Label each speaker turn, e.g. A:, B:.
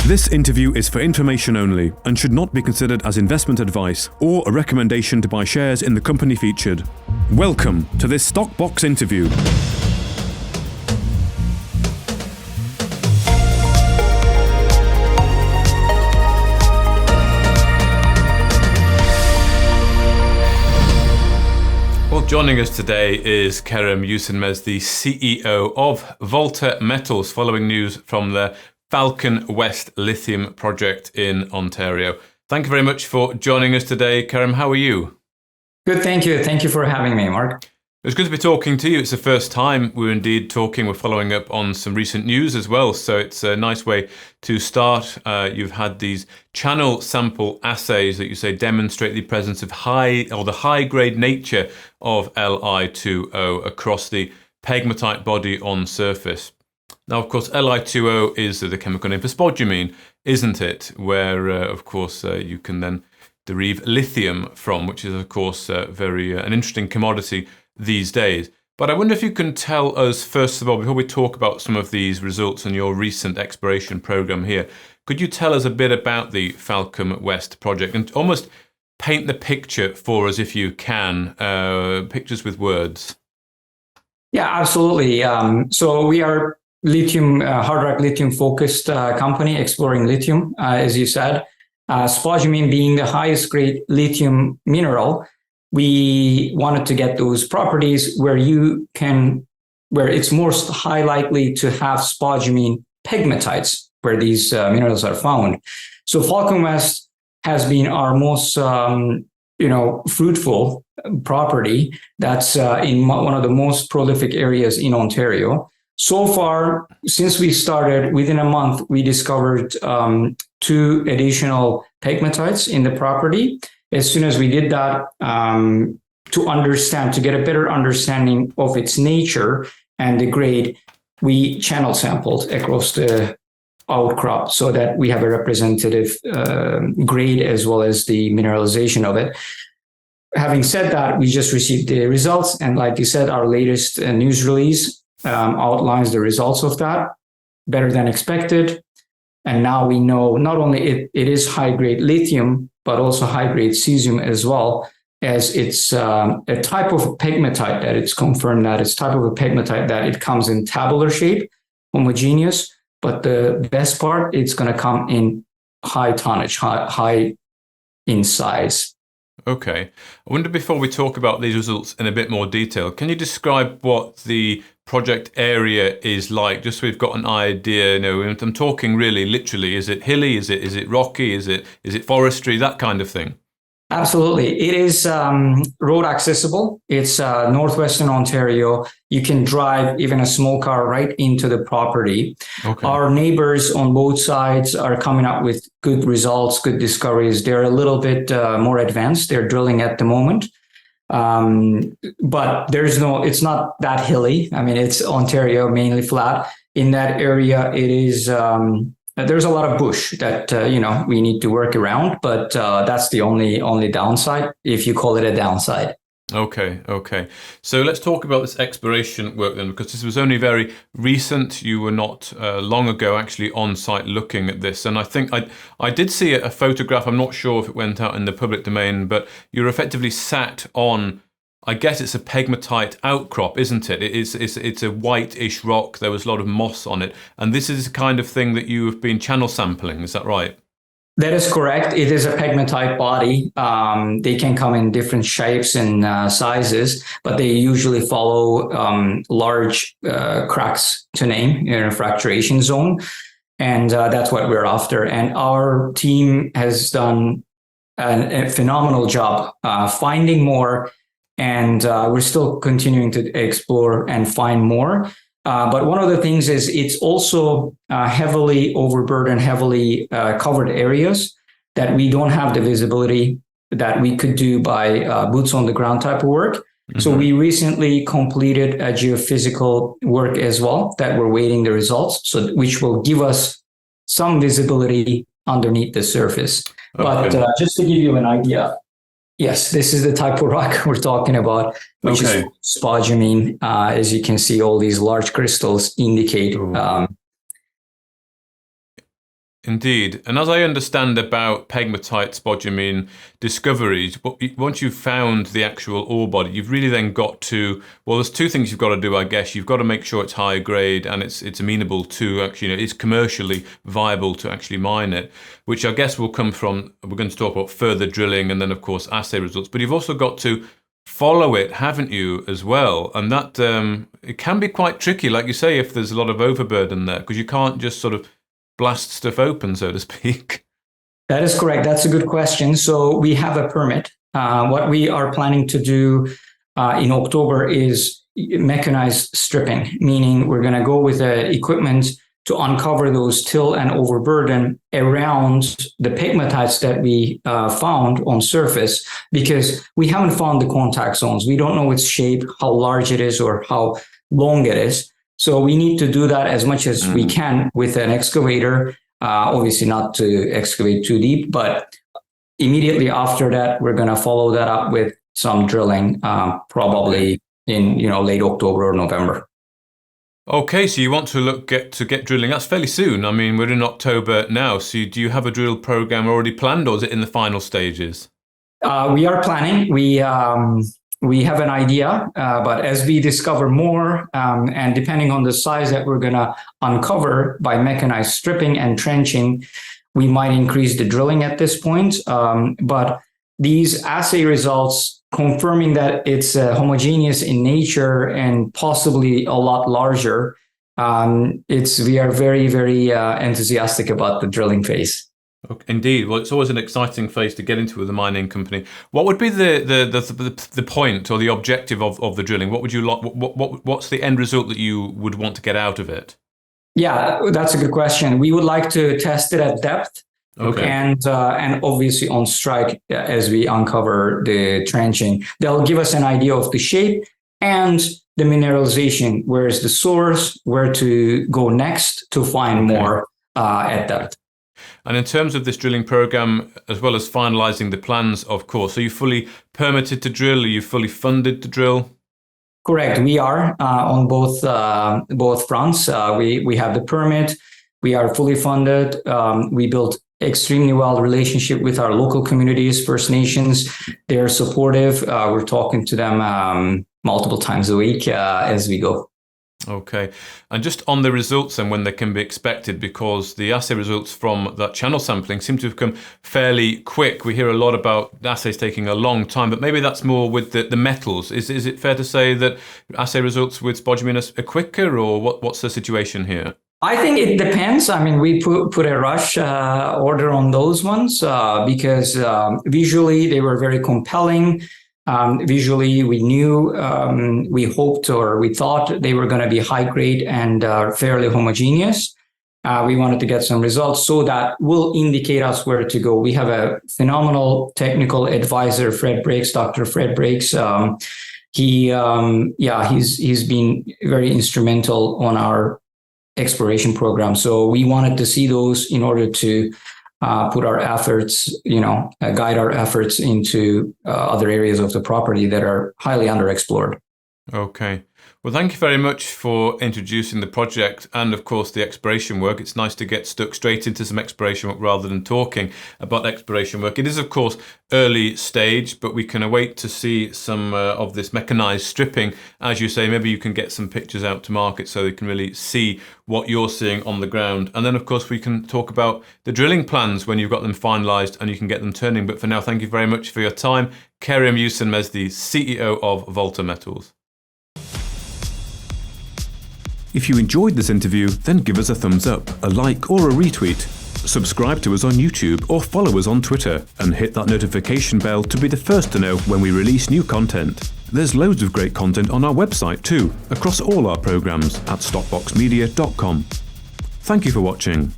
A: This interview is for information only and should not be considered as investment advice or a recommendation to buy shares in the company featured. Welcome to this Stock Box interview.
B: Well, joining us today is Kerem Yusenmez, the CEO of Volta Metals, following news from the Falcon West lithium project in Ontario. Thank you very much for joining us today, Kerem. How are you?
C: Good, thank you. Thank you for having me, Mark.
B: It's good to be talking to you. It's the first time we're indeed talking. We're following up on some recent news as well, so it's a nice way to start. You've had these channel sample assays that you say demonstrate the presence of the high-grade nature of Li2O across the pegmatite body on surface. Now, of course, Li2O is the chemical name for spodumene, isn't it? Where, of course, you can then derive lithium from, which is, of course, an interesting commodity these days. But I wonder if you can tell us, first of all, before we talk about some of these results and your recent exploration program here, could you tell us a bit about the Falcon West project and almost paint the picture for us, if you can, pictures with words?
C: Yeah, absolutely. So we are hard rock lithium focused company exploring lithium, as you said. Spodumene being the highest grade lithium mineral, we wanted to get those properties where it's most high likely to have spodumene pegmatites, where these minerals are found. So Falcon West has been our most fruitful property. That's in one of the most prolific areas in Ontario. So far, since we started, within a month, we discovered 2 additional pegmatites in the property. As soon as we did that, to get a better understanding of its nature and the grade, we channel sampled across the outcrop so that we have a representative grade as well as the mineralization of it. Having said that, we just received the results, and like you said, our latest news release outlines the results of that, better than expected. And now we know not only it is high-grade lithium, but also high-grade cesium as well, as it's a type of pegmatite that it's confirmed that it's type of a pegmatite that it comes in tabular shape, homogeneous, but the best part, it's going to come in high tonnage, high in size.
B: Okay. I wonder, before we talk about these results in a bit more detail, can you describe what the project area is like, just so we've got an idea? I'm talking really literally. Is it hilly? Is it rocky? Is it forestry? That kind of thing.
C: Absolutely. It is road accessible. It's northwestern Ontario. You can drive even a small car right into the property. Okay. Our neighbors on both sides are coming up with good results, good discoveries. They're a little bit more advanced. They're drilling at the moment. But it's not that hilly. I mean, it's Ontario, mainly flat. In that area, it is, there's a lot of bush that, we need to work around, but that's the only downside, if you call it a downside.
B: Okay. So let's talk about this exploration work then, because this was only very recent. You were not long ago actually on site looking at this. And I think I did see a photograph. I'm not sure if it went out in the public domain, but you're effectively sat on, I guess it's a pegmatite outcrop, isn't it? It's a whitish rock. There was a lot of moss on it. And this is the kind of thing that you have been channel sampling. Is that right?
C: That is correct. It is a pegmatite body. They can come in different shapes and sizes, but they usually follow large cracks to name in a fracturation zone. And that's what we're after. And our team has done a phenomenal job finding more. And we're still continuing to explore and find more. But one of the things is it's also heavily overburdened, heavily covered areas that we don't have the visibility that we could do by boots on the ground type of work. Mm-hmm. So we recently completed a geophysical work as well that we're waiting the results, which will give us some visibility underneath the surface. Okay. But just to give you an idea, yes, this is the type of rock we're talking about, which is spodumene. As you can see, all these large crystals indicate
B: Indeed. And as I understand about pegmatite spodumene discoveries, once you've found the actual ore body, you've really then got to, well, there's two things you've got to do, I guess. You've got to make sure it's high grade and it's amenable to actually, it's commercially viable to actually mine it, which I guess will come from, we're going to talk about further drilling and then, of course, assay results. But you've also got to follow it, haven't you, as well? And that, it can be quite tricky, like you say, if there's a lot of overburden there, because you can't just sort of blast stuff open, so to speak.
C: That is correct. That's a good question. So we have a permit. What we are planning to do in October is mechanized stripping, meaning we're going to go with the equipment to uncover those till and overburden around the pegmatites that we found on surface, because we haven't found the contact zones. We don't know its shape, how large it is, or how long it is. So we need to do that as much as we can with an excavator, obviously not to excavate too deep, but immediately after that, we're going to follow that up with some drilling, probably in late October or November.
B: Okay, so you want to get drilling. That's fairly soon. I mean, we're in October now. So do you have a drill program already planned, or is it in the final stages?
C: We are planning. We have an idea, but as we discover more, and depending on the size that we're going to uncover by mechanized stripping and trenching, we might increase the drilling at this point. But these assay results confirming that it's homogeneous in nature and possibly a lot larger, we are very, very enthusiastic about the drilling phase.
B: Indeed. Well, it's always an exciting phase to get into with a mining company. What would be the point or the objective of the drilling? What would you like? What's the end result that you would want to get out of it?
C: Yeah, that's a good question. We would like to test it at depth,
B: okay,
C: and obviously on strike as we uncover the trenching. They'll give us an idea of the shape and the mineralization. Where is the source? Where to go next to find more at depth.
B: And in terms of this drilling program, as well as finalizing the plans, of course, are you fully permitted to drill? Are you fully funded to drill?
C: Correct. We are on both fronts. We have the permit. We are fully funded. We built extremely well relationship with our local communities, First Nations. They're supportive. We're talking to them multiple times a week as we go.
B: Okay. And just on the results and when they can be expected, because the assay results from that channel sampling seem to have come fairly quick. We hear a lot about assays taking a long time, but maybe that's more with the metals. Is it fair to say that assay results with spodumene are quicker, or what's the situation here?
C: I think it depends. I mean, we put a rush order on those ones because visually they were very compelling. Visually, we knew, we hoped, or we thought they were going to be high grade and fairly homogeneous. We wanted to get some results, so that will indicate us where to go. We have a phenomenal technical advisor, Dr. Fred Breaks. He's been very instrumental on our exploration program. So we wanted to see those in order to put our efforts, guide our efforts into other areas of the property that are highly underexplored.
B: Okay. Well, thank you very much for introducing the project and, of course, the exploration work. It's nice to get stuck straight into some exploration work rather than talking about exploration work. It is, of course, early stage, but we can await to see some of this mechanized stripping. As you say, maybe you can get some pictures out to market so they can really see what you're seeing on the ground. And then, of course, we can talk about the drilling plans when you've got them finalized and you can get them turning. But for now, thank you very much for your time. Kerem Yusenmezdi, CEO of Volta Metals.
A: If you enjoyed this interview, then give us a thumbs up, a like or a retweet. Subscribe to us on YouTube or follow us on Twitter and hit that notification bell to be the first to know when we release new content. There's loads of great content on our website too, across all our programs at stockboxmedia.com. Thank you for watching.